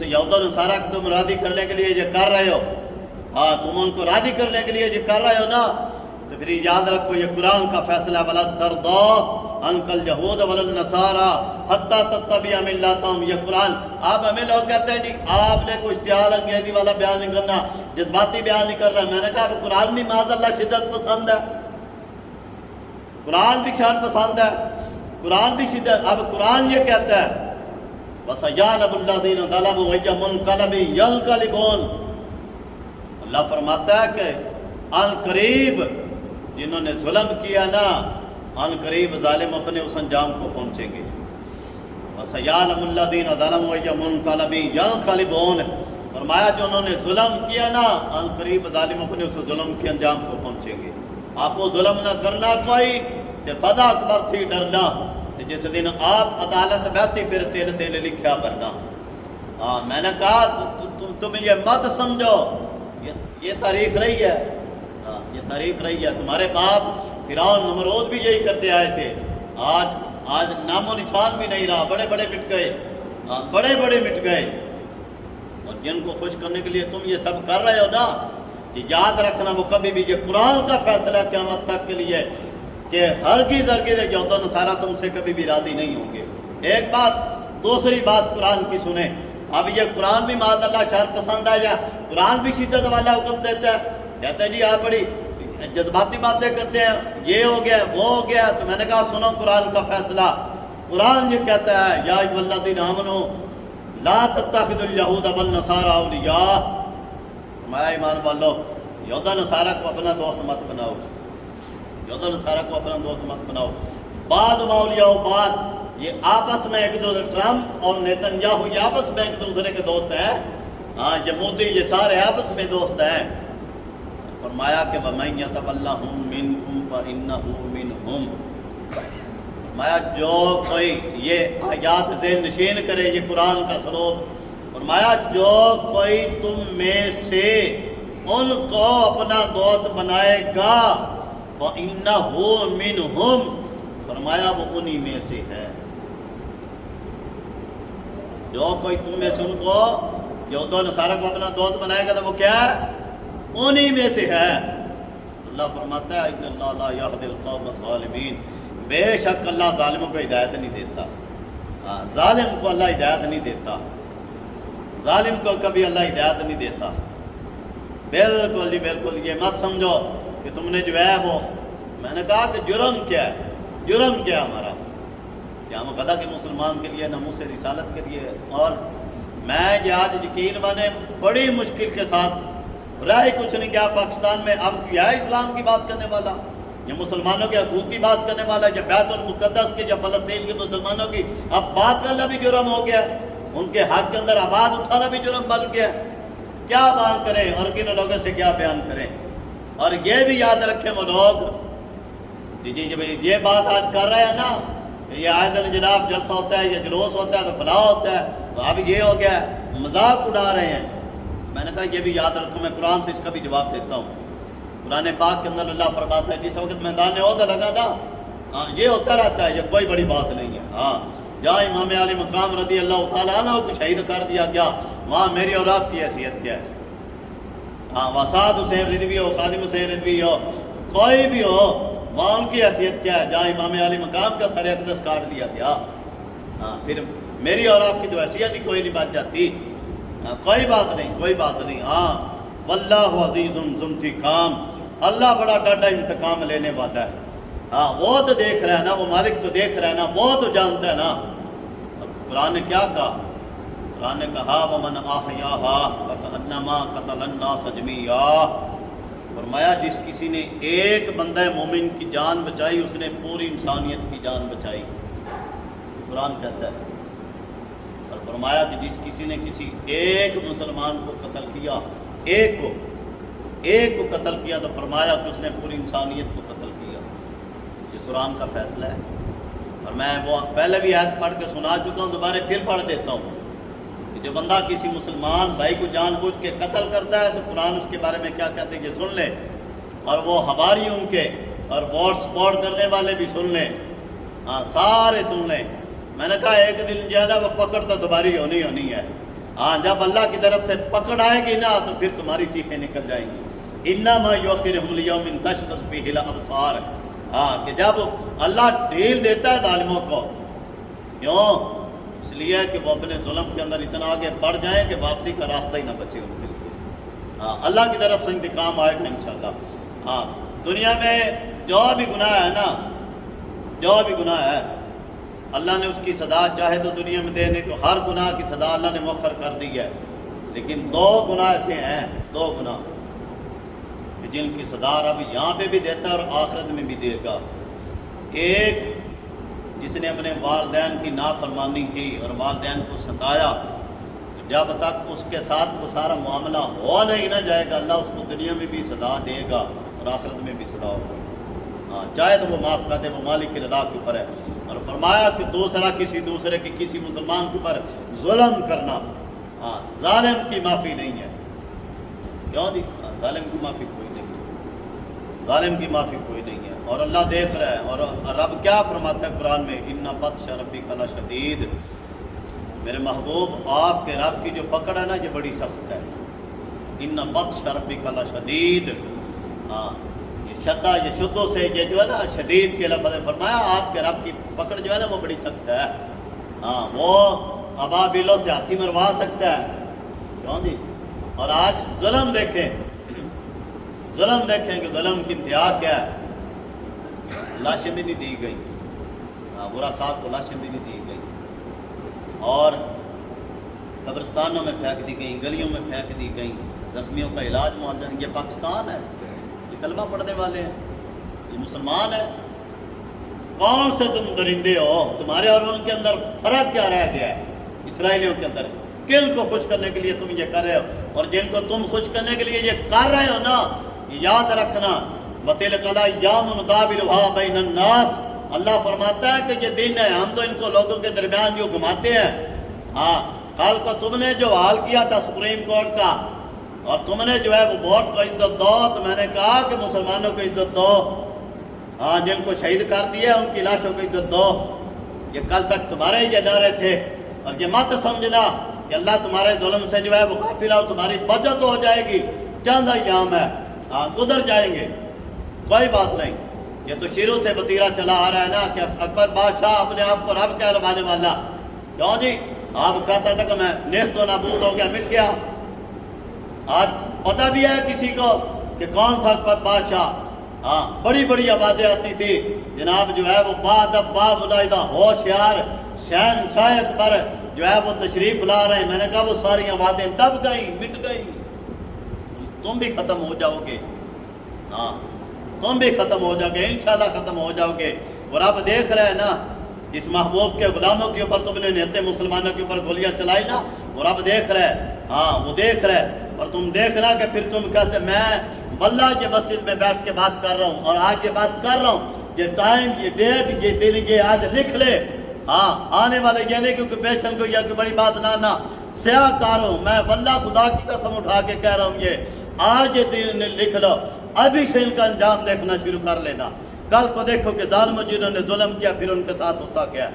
یہود و نصارہ کو تم راضی کرنے کے لیے یہ کر رہے ہو، ہاں تم ان کو راضی کرنے کے لیے یہ کر رہے ہو نا، تو پھر یاد رکھو یہ قرآن کا فیصلہ وَلَا تَرْضَىٰ عَنْكَ الْيَهُودَ وَلَا النَّصَارَىٰ حَتَّىٰ تَتَّبِعَ مِلَّتَهُمْ۔ یہ قرآن آپ ہمیں لوگ کہتے ہیں جی آپ نے کوئی اشتعال انگیزی والا بیان نہیں کرنا، جذباتی بیان نہیں کرنا۔ میں نے کہا اب قرآن بھی معاذ اللہ شدت پسند ہے، قرآن بھی شان پسند ہے، قرآن بھی شدت۔ اب قرآن یہ کہتا ہے وَسَيَعْلَمُ الَّذِينَ ظَلَمُوا أَيَّ مُنقَلَبٍ يَنقَلِبُونَ۔ اللہ فرماتا ہے کہ ان قریب جنہوں نے ظلم کیا نا، ان قریب ظالم اپنے اس انجام کو پہنچیں گے۔ وَسَيَعْلَمُ الَّذِينَ ظَلَمُوا أَيَّ مُنقَلَبٍ يَنقَلِبُونَ۔ فرمایا جو انہوں نے ظلم کیا نا، ان قریب ظالم اپنے اس ظلم کے انجام کو پہنچیں گے۔ آپ کو ظلم نہ کرنا کوئی تے فضا اکبر تھی ڈرنا، تے جس دن آپ عدالت بیٹھی پھر تیل تیل لکھا بھرنا۔ ہاں میں نے کہا تم یہ مت سمجھو، یہ تاریخ رہی ہے، یہ تاریخ رہی ہے۔ تمہارے باپ فرعون نمرود بھی یہی کرتے آئے تھے، آج نام و نشان بھی نہیں رہا، بڑے بڑے مٹ گئے، بڑے بڑے مٹ گئے۔ اور جن کو خوش کرنے کے لیے تم یہ سب کر رہے ہو نا، یاد رکھنا وہ کبھی بھی، یہ قرآن کا فیصلہ قیامت تک کے لیے کہ ہرگز یہود و نصارہ تم سے کبھی بھی راضی نہیں ہوں گے۔ ایک بات، دوسری بات قرآن کی سنیں۔ اب یہ قرآن بھی معاذ اللہ شر پسند ہے، یا قرآن بھی شدت والا حکم دیتا ہے، کہتا ہے جی آپ بڑی جذباتی باتیں کرتے ہیں، یہ ہو گیا وہ ہو گیا۔ تو میں نے کہا سنو قرآن کا فیصلہ۔ قرآن یہ کہتا ہے یا ایھا الذین آمنوا لا تتخذوا اليہود والنصارى اولیاء۔ میں ایمان والو یہود و نصارہ کو اپنا دوست مت بناؤ، یہود و نصارہ کو اپنا دوست مت بناؤ۔ بعد اولیاء بعد، یہ آپس میں ایک دوسرے، ٹرمپ اور نیتن یاہو یہ آپس میں ایک دوسرے کے دوست ہیں، ہاں یہ مودی یہ سارے آپس میں دوست ہیں۔ فرمایا کہ وَمَن يَتَوَلَّهُم مِّنكُمْ فَإِنَّهُ مِنْهُمْ۔ فرمایا جو کوئی یہ آیات ذہن نشین کرے، یہ قرآن کا سلوک، فرمایا جو کوئی تم میں سے ان کو اپنا دوست بنائے گا فَإِنَّهُ مِنْهُمْ، فرمایا وہ انہی میں سے ہے۔ جو کوئی تم میں سے ان کو یہود و نصارہ کو اپنا دوست بنائے گا تو وہ کیا ہے؟ انہی میں سے ہے۔ اللہ فرماتا ہے اِنَّ اللَّهَ لَا يَهْدِي الْقَوْمَ الظَّالِمِينَ، بے شک اللہ ظالموں کو ہدایت نہیں دیتا، ظالم کو اللہ ہدایت نہیں دیتا، ظالم کو کبھی اللہ ہدایت نہیں دیتا۔ بالکل جی بالکل، یہ مت سمجھو کہ تم نے جو ہے وہ، میں نے کہا کہ جرم کیا ہے، جرم کیا ہمارا، کیا ہم قضا کے مسلمان کے لیے، ناموس رسالت کے لیے۔ اور میں یہ آج یقین مانے بڑی مشکل کے ساتھ رہ ہی کچھ نہیں کیا پاکستان میں اب کیا ہے اسلام کی بات کرنے والا، یا مسلمانوں کے حقوق کی بات کرنے والا، یا بیت المقدس کی، یا فلسطین کے مسلمانوں کی اب بات کرنا بھی جرم ہو گیا، ان کے حق کے اندر آواز اٹھانا بھی جرم بن گیا۔ کیا بیان کریں اور کن لوگوں سے کیا بیان کریں؟ اور یہ بھی یاد رکھیں وہ لوگ جی یہ بات آج کر رہے ہیں نا، یہ آئے دن جناب جلسہ ہوتا ہے، یہ جلوس ہوتا ہے، تو فلاح ہوتا ہے، تو اب یہ ہو گیا ہے، مذاق اڑا رہے ہیں۔ میں نے کہا یہ بھی یاد رکھو، میں قرآن سے اس کا بھی جواب دیتا ہوں۔ قرآن پاک کے اندر اللہ فرماتا ہے جس وقت میدان عہد لگا نا، ہاں یہ ہوتا رہتا ہے، یہ کوئی بڑی بات نہیں ہے۔ ہاں جہاں امام علی مقام رضی اللہ تعالیٰ عنہ کو شہید کر دیا گیا، وہاں میری اور آپ کی حیثیت کیا ہے؟ ہاں وسعت حسین رضوی ہو، خادم حسین رضوی ہو، کوئی بھی ہو، وہاں ان کی حیثیت کیا ہے؟ جہاں امام علی مقام کا سر اقدس کاٹ دیا گیا، ہاں پھر میری اور آپ کی تو حیثیت ہی کوئی نہیں بچ جاتی۔ کوئی بات نہیں، کوئی بات نہیں۔ ہاں واللہ عزیز ذو انتقام، اللہ بڑا ڈاڈا انتقام لینے والا ہے۔ ہاں وہ تو دیکھ رہا ہے نا، وہ مالک تو دیکھ رہا ہے نا، وہ تو جانتا ہے نا۔ قرآن نے کیا کہا؟ قرآن نے کہا وَمَنْ أَحْيَاهَا فَكَأَنَّمَا قَتَلَ النَّاسَ جَمِيعًا۔ فرمایا جس کسی نے ایک بندہ مومن کی جان بچائی، اس نے پوری انسانیت کی جان بچائی، قرآن کہتا ہے۔ اور فرمایا کہ جس کسی نے کسی ایک مسلمان کو قتل کیا، ایک کو قتل کیا، تو فرمایا کہ اس نے پوری انسانیت کو قتل کیا۔ یہ قرآن کا فیصلہ ہے۔ اور میں وہ پہلے بھی آیت پڑھ کے سنا چکا ہوں، دوبارہ پھر پڑھ دیتا ہوں کہ جو بندہ کسی مسلمان بھائی کو جان بوجھ کے قتل کرتا ہے تو قرآن اس کے بارے میں کیا کہتے ہیں کہ سن لیں، اور وہ حواریوں کے اور ووٹ سپورٹ کرنے والے بھی سن لیں، ہاں سارے سن لیں۔ میں نے کہا ایک دن جو ہے نا وہ پکڑ تو دوباری ہونی ہے۔ ہاں جب اللہ کی طرف سے پکڑ آئے گی نا تو پھر تمہاری چیخیں نکل جائیں گی. انما یؤخرہم لیوم تشخص فیہ الابصار. ہاں کہ جب اللہ ڈھیل دیتا ہے ظالموں کو، کیوں؟ اس لیے کہ وہ اپنے ظلم کے اندر اتنا آگے بڑھ جائیں کہ واپسی کا راستہ ہی نہ بچے ان کے لیے. ہاں اللہ کی طرف سے انتقام آئے گا انشاءاللہ. ہاں دنیا میں جو بھی گناہ ہے نا، جو بھی گناہ ہے اللہ نے اس کی سزا چاہے تو دنیا میں دے، نہیں تو ہر گناہ کی سزا اللہ نے مؤخر کر دی ہے. لیکن دو گناہ ایسے ہیں، دو گناہ کہ جن کی سزا رب یہاں پہ بھی دیتا ہے اور آخرت میں بھی دے گا. ایک جس نے اپنے والدین کی نافرمانی کی اور والدین کو ستایا، تو جب تک اس کے ساتھ وہ سارا معاملہ ہو نہیں نہ جائے گا اللہ اس کو دنیا میں بھی سزا دے گا اور آخرت میں بھی سزا ہوگا. ہاں چاہے تو وہ معاف کر دے، وہ مالک کی رضا کے اوپر ہے. اور فرمایا کہ دوسرا کسی دوسرے کی کسی مسلمان کے اوپر ظلم کرنا، ہاں ظالم کی معافی نہیں ہے. کیوں جی؟ ظالم کی معافی کوئی نہیں ہے، ظالم کی معافی کوئی نہیں ہے. اور اللہ دیکھ رہا ہے. اور رب کیا فرماتا ہے قرآن میں؟ ان بطش ربک لشدید. میرے محبوب آپ کے رب کی جو پکڑ ہے نا یہ بڑی سخت ہے. ان بطش ربک لشدید. ہاں یہ شدہ، یہ شدوں سے یہ جو ہے نا شدید کے لفظ ہے. فرمایا آپ کے رب کی پکڑ جو ہے نا وہ بڑی سخت ہے. ہاں وہ ابابیلوں سے ہاتھی مروا سکتا ہے. کیوں جی؟ اور آج ظلم دیکھیں، ظلم دیکھیں کہ ظلم کی انتہا کیا ہے. لاشیں بھی نہیں دی گئی، برا صاحب کو لاشیں بھی نہیں دی گئی، اور قبرستانوں میں پھینک دی گئیں، گلیوں میں پھینک دی گئیں، زخمیوں کا علاج معالجہ. یہ پاکستان ہے، یہ کلمہ پڑھنے والے ہیں، یہ مسلمان ہیں. کون سے تم درندے ہو؟ تمہارے اور ان کے اندر فرق کیا رہ گیا ہے؟ اسرائیلیوں کے اندر کن کو خوش کرنے کے لیے تم یہ کر رہے ہو؟ اور جن کو تم خوش کرنے کے لیے یہ کر رہے ہو نا، یہ یاد رکھنا وَتِلْكَ الْأَيَّامُ نُدَاوِلُهَا بَيْنَ النَّاسِ. اللہ فرماتا ہے کہ یہ دن ہے، ہم تو ان کو لوگوں کے درمیان جو گھماتے ہیں. ہاں کل کو تم نے جو حال کیا تھا سپریم کورٹ کا، اور تم نے جو ہے وہ ووٹ کو عزت دو، تو میں نے کہا کہ مسلمانوں کو عزت دو. ہاں جن کو شہید کر دیا ان کی لاشوں کو عزت دو. یہ کل تک تمہارے ہی ادارے تھے. اور یہ مت سمجھنا کہ اللہ تمہارے ظلم سے جو ہے وہ غافل ہے اور تمہاری بچت ہو جائے گی. چند ایام ہے، ہاں گزر جائیں گے، کوئی بات نہیں. یہ تو شروع سے وتیرہ چلا آ رہا ہے نا کہ اکبر بادشاہ اپنے آپ کو رب کہلوانے والا. کیوں جی؟ آپ کہتا تھا کہ میں نیست و نابود ہو گیا، مٹ گیا. آج پتہ بھی ہے کسی کو کہ کون تھا اکبر بادشاہ؟ ہاں بڑی بڑی آبادیں آتی تھی جناب، جو ہے وہ بادب باملاحدہ ہوشیار شہنشاہ اکبر جو ہے وہ تشریف لا رہے ہیں. میں نے کہا وہ ساری آبادیں دب گئیں، مٹ گئیں. تم بھی ختم ہو جاؤ گے. ہاں تم بھی ختم ہو جاؤ گے، انشاءاللہ ختم ہو جاؤ گے. اور آپ دیکھ رہے ہیں نا جس محبوب کے غلاموں کے اوپر تم نے نیتے مسلمانوں کے اوپر گولیاں چلائی نا، اور آپ دیکھ رہے ہیں. ہاں وہ دیکھ رہے ہیں. اور تم دیکھنا کہ پھر تم کیسے، میں واللہ یہ مسجد میں بیٹھ کے بات کر رہا ہوں اور آج یہ بات کر رہا ہوں، یہ ٹائم، یہ ڈیٹ، یہ دن، یہ آج لکھ لے. ہاں آنے والے یہ نہیں کیونکہ پیشن کو یا کوئی بڑی بات نہ سیاہ کار ہوں میں، واللہ خدا کی قسم اٹھا کے کہہ رہا ہوں، یہ آج یہ دن لکھ لو. ابھی سے ان کا انجام دیکھنا شروع کر لینا. کل کو دیکھو کہ ظالموں جنہوں نے ظلم کیا پھر ان کے ساتھ ہوتا کیا.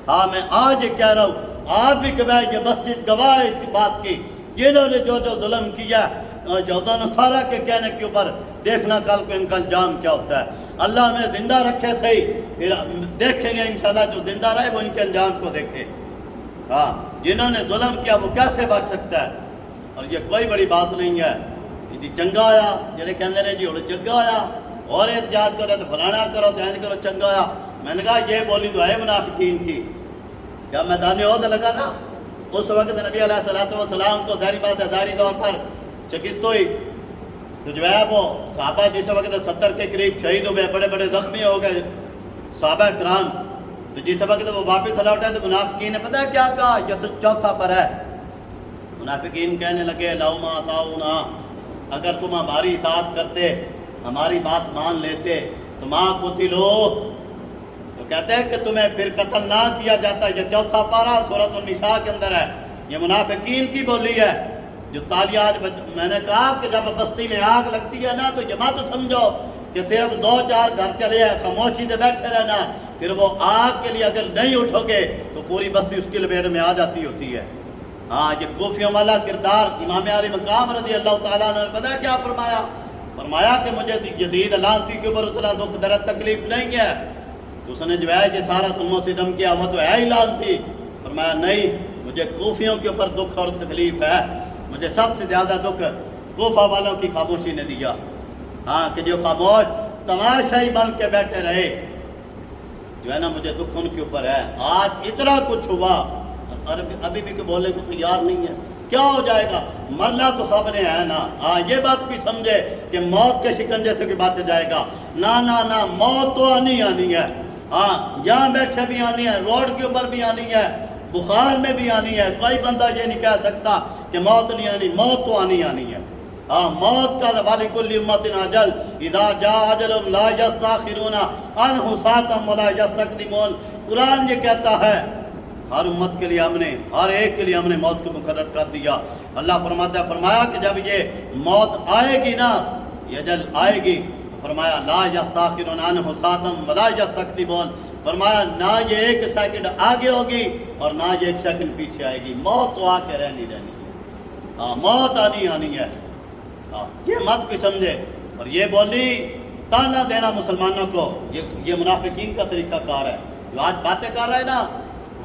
ہاں میں آج یہ کہہ رہا ہوں، آپ بھی گواہ، یہ مسجد گواہ ہے اس بات کی، جنہوں نے جو جو ظلم کیا یہودیوں نصارہ کے کہنے کے اوپر، دیکھنا کل کو ان کا انجام کیا ہوتا ہے. اللہ ہمیں زندہ رکھے صحیح، پھر دیکھیں گے انشاءاللہ جو زندہ رہے وہ ان کے انجام کو دیکھے. ہاں جنہوں نے ظلم کیا وہ کیسے بچ سکتا ہے؟ اور یہ کوئی بڑی بات نہیں ہے. جی چنگا ہویا جڑے کہندے نے جی ہن چنگا ہویا، اور احتجاج کرو تو فلانا کرو تو اینج کرو چنگا ہویا. میں نے کہا یہ بولی تو ہے منافقین کی. کیا میدان عہد لگا نا اس وقت نبی علیہ الصلوۃ والسلام کو ظاہری بات ہے ظاہری طور پر شکست ہوئی، تو جو ہے وہ صحابہ جس وقت 70 کے قریب شہید ہوئے، بڑے بڑے زخمی ہو گئے صحابہ کرام. تو جس وقت وہ واپس لوٹے تو منافقین نے پتہ ہے کیا کہا؟ یہ تو چوتھا پر ہے. منافقین کہنے لگے لو ما اطاعونا، اگر تم ہماری اطاعت کرتے، ہماری بات مان لیتے تو ما قتلو، تو کہتے ہیں کہ تمہیں پھر قتل نہ کیا جاتا. یہ چوتھا پارہ سورۃ النساء کے اندر ہے. یہ منافقین کی بولی ہے جو تالی آج میں نے کہا کہ جب بستی میں آگ لگتی ہے نا تو یہ مت سمجھو کہ صرف 2-4 گھر چلے ہیں خاموشی سے بیٹھے رہنا، پھر وہ آگ کے لیے اگر نہیں اٹھو گے تو پوری بستی اس کی لپیٹ میں آ جاتی ہوتی ہے. ہاں یہ کوفیوں والا کردار امام علی مقام رضی اللہ تعالیٰ عنہ نے پتہ کیا فرمایا؟ فرمایا کہ مجھے جدید علامتی کے اوپر اتنا دکھ درد تکلیف نہیں ہے. تو اس نے جو ہے یہ سارا تموں سے دم کیا وہ تو ہے ہی لعنتی. فرمایا نہیں، مجھے کوفیوں کے اوپر دکھ اور تکلیف ہے. مجھے سب سے زیادہ دکھ کوفہ والوں کی خاموشی نے دیا. ہاں کہ جو خاموش تماشائی بن کے بیٹھے رہے، جو ہے نا مجھے دکھ ان کے اوپر ہے. آج اتنا کچھ ہوا، ابھی بھی کوئی بولنے کو تیار نہیں ہے. کیا ہو جائے گا؟ مرنا تو سب نے ہے نا. ہاں یہ بات بھی سمجھے کہ موت کے شکنجے سے کوئی بچ جائے گا؟ نہ نہ نہ، موت تو آنی ہے. ہاں یہاں بیٹھے بھی آنی ہے، روڈ کے اوپر بھی آنی ہے، بخار میں بھی آنی ہے. کوئی بندہ یہ نہیں کہہ سکتا کہ موت نہیں آنی. موت تو آنی ہے. ہاں موت کا وَلِكُلِّ أُمَّةٍ أَجَلٌ إِذَا جَاءَ أَجَلُهُمْ لَا يَسْتَأْخِرُونَ عَنْهُ سَاعَةً وَلَا يَسْتَقْدِمُونَ. قرآن یہ کہتا ہے ہر امت کے لیے ہم نے، ہر ایک کے لیے ہم نے موت کو مقرر کر دیا. اللہ فرماتا ہے، فرمایا کہ جب یہ موت آئے گی نا، یہ اجل آئے گی، فرمایا لا یستاخرون عنہ ساعۃ ولا یستقدمون. فرمایا نہ یہ ایک سیکنڈ آگے ہوگی اور نہ یہ ایک سیکنڈ پیچھے آئے گی. موت تو آ کے رہنی ہے. ہاں موت آنی ہے. یہ مت کوئی سمجھے. اور یہ بولی تانا دینا مسلمانوں کو، یہ منافقین کا طریقہ کار ہے. جو آج باتیں کر رہے ہیں نا،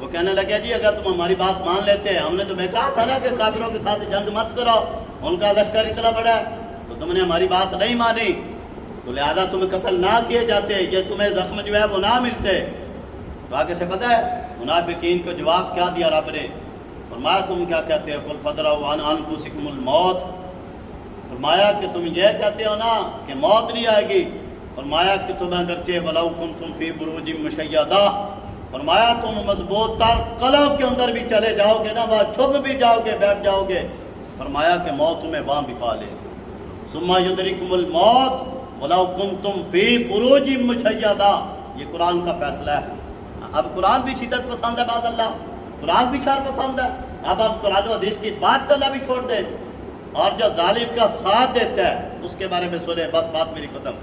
وہ کہنے لگے جی اگر تم ہماری بات مان لیتے ہیں، ہم نے تمہیں کہا تھا نا کہ کافروں کے ساتھ جنگ مت کرو، ان کا لشکر اتنا بڑا ہے، تو تم نے ہماری بات نہیں مانی، تو لہذا تمہیں قتل نہ کیے جاتے، یہ تمہیں زخم جو ہے وہ نہ ملتے. تو آگے سے پتہ ہے منافقین کو جواب کیا دیا رب نے؟ فرمایا تم کیا کہتے ہو؟ قل فادرؤوا عن انفسکم الموت. فرمایا کہ تم یہ کہتے ہو نا کہ موت نہیں آئے گی. فرمایا کہ تم اگرچہ ولو کنتم فی بروج مشیدہ، فرمایا تم مضبوط تر قلعوں کے اندر بھی چلے جاؤ گے نا، وہاں چھپ بھی جاؤ گے، بیٹھ جاؤ گے، فرمایا کہ موت تمہیں وہاں بھی پا لے. ثم یدرککم الموت ولو کنتم فی بروج مشیدہ. یہ قرآن کا فیصلہ ہے. اب قرآن بھی شدت پسند ہے، بعد اللہ قرآن بھی شر پسند ہے. اب آپ قرآن و حدیث کی بات کرنا بھی چھوڑ دیں، اور جو ظالم کا ساتھ دیتا ہے اس کے بارے میں سنیں. بس بات میری ختم.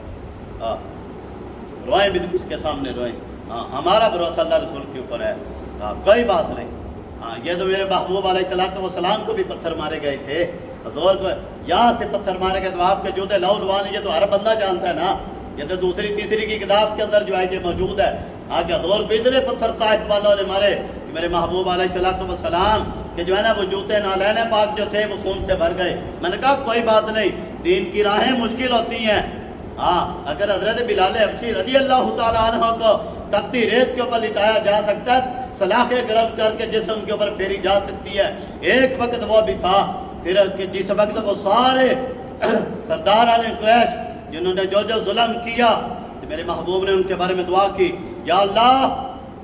روئیں بھی اس کے سامنے روئیں. ہمارا بھروسہ اللہ رسول کے اوپر ہے. کوئی بات نہیں. یہ تو میرے محبوب علیہ السلام کو بھی پتھر مارے گئے تھے. حضور کو یہاں سے پتھر مارے گئے تو آپ کے جوتے لو لوان، یہ تو ہر بندہ جانتا ہے نا. یہ تو دوسری تیسری کی کتاب کے اندر جو ہے یہ موجود ہے. کہ حضور کو اتنے پتھر طائف والوں نے مارے کہ میرے محبوب علیہ السلام کہ جو ہے نا وہ جوتے نالین پاک جو تھے وہ خون سے بھر گئے. میں نے کہا کوئی بات نہیں، دین کی راہیں مشکل ہوتی ہیں. اگر حضرت بلال حبشی رضی اللہ تعالیٰ عنہ کو تپتی ریت کے اوپر لٹایا جا سکتا ہے، سلاخیں گرم کر کے جسم کے اوپر پھیری جا سکتی ہے. ایک وقت وہ بھی تھا پھر کہ جس وقت وہ سارے سرداران قریش جنہوں نے جو ظلم کیا، تو میرے محبوب نے ان کے بارے میں دعا کی، یا اللہ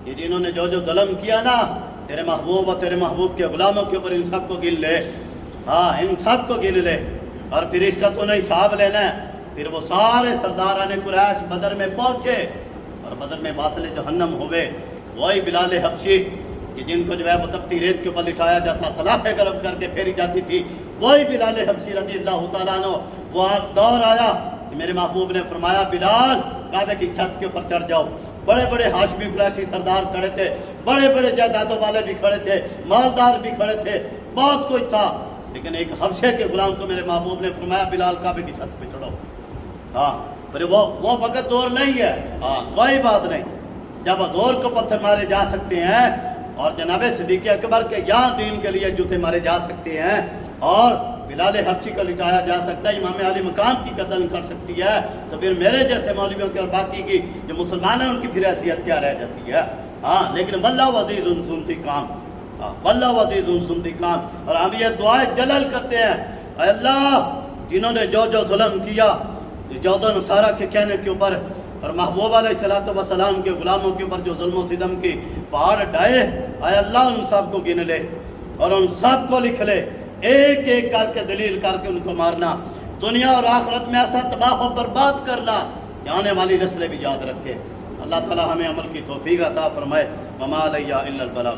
یہ جنہوں نے جو ظلم کیا نا، تیرے محبوب اور تیرے محبوب کے غلاموں کے اوپر ان سب کو گن لے. ان سب کو گن لے، اور پھر اس کا تو نہیں حساب لینا ہے. پھر وہ سارے سرداران قریش بدر میں پہنچے اور بدر میں واصل جہنم ہوئے. وہی بلال حبشی کہ جن کو جو ہے وہ تپتی ریت کے اوپر لٹایا جاتا، سلاخیں گرم کر کے پھیری جاتی تھی، وہی بلال حبشی رضی اللہ تعالیٰ عنہ. وہ دور آیا کہ میرے محبوب نے فرمایا بلال کعبے کی چھت کے اوپر چڑھ جاؤ. بڑے بڑے ہاشمی قریشی سردار کھڑے تھے، بڑے بڑے جائیدادوں والے بھی کھڑے تھے، مالدار بھی کھڑے تھے، بہت کچھ تھا. لیکن ایک حبشے کے غلام کو میرے محبوب نے فرمایا بلال کعبے کی چھت پہ چڑھو. پھر وہ وقت دور نہیں ہے. کوئی بات نہیں. جب دور کو پتھر مارے جا سکتے ہیں اور جناب صدیق اکبر کے یہاں دین کے لیے جوتے مارے جا سکتے ہیں اور بلال حبشی کو لٹایا جا سکتا ہے، امام علی مقام کی قتل کر سکتی ہے، تو پھر میرے جیسے مولویوں کی اور باقی کی جو مسلمان ہیں ان کی پھر حیثیت کیا رہ جاتی ہے. لیکن واللہ عزیز ذو انتقام، واللہ عزیز ذو انتقام. اور ہم یہ دعائیں جلل کرتے ہیں، اے اللہ جنہوں نے جو ظلم کیا یہود و نصارہ کے کہنے کے اوپر اور محبوب علیہ السلام کے غلاموں کے اوپر جو ظلم و ستم کی پہاڑ ڈھائے، اے اللہ ان سب کو گن لے اور ان سب کو لکھ لے، ایک ایک کر کے دلیل کر کے ان کو مارنا، دنیا اور آخرت میں ایسا تباہ و برباد کرنا کہ آنے والی نسلیں بھی یاد رکھے. اللہ تعالی ہمیں عمل کی توفیق عطا فرمائے. وما علیہ الا البلاغ.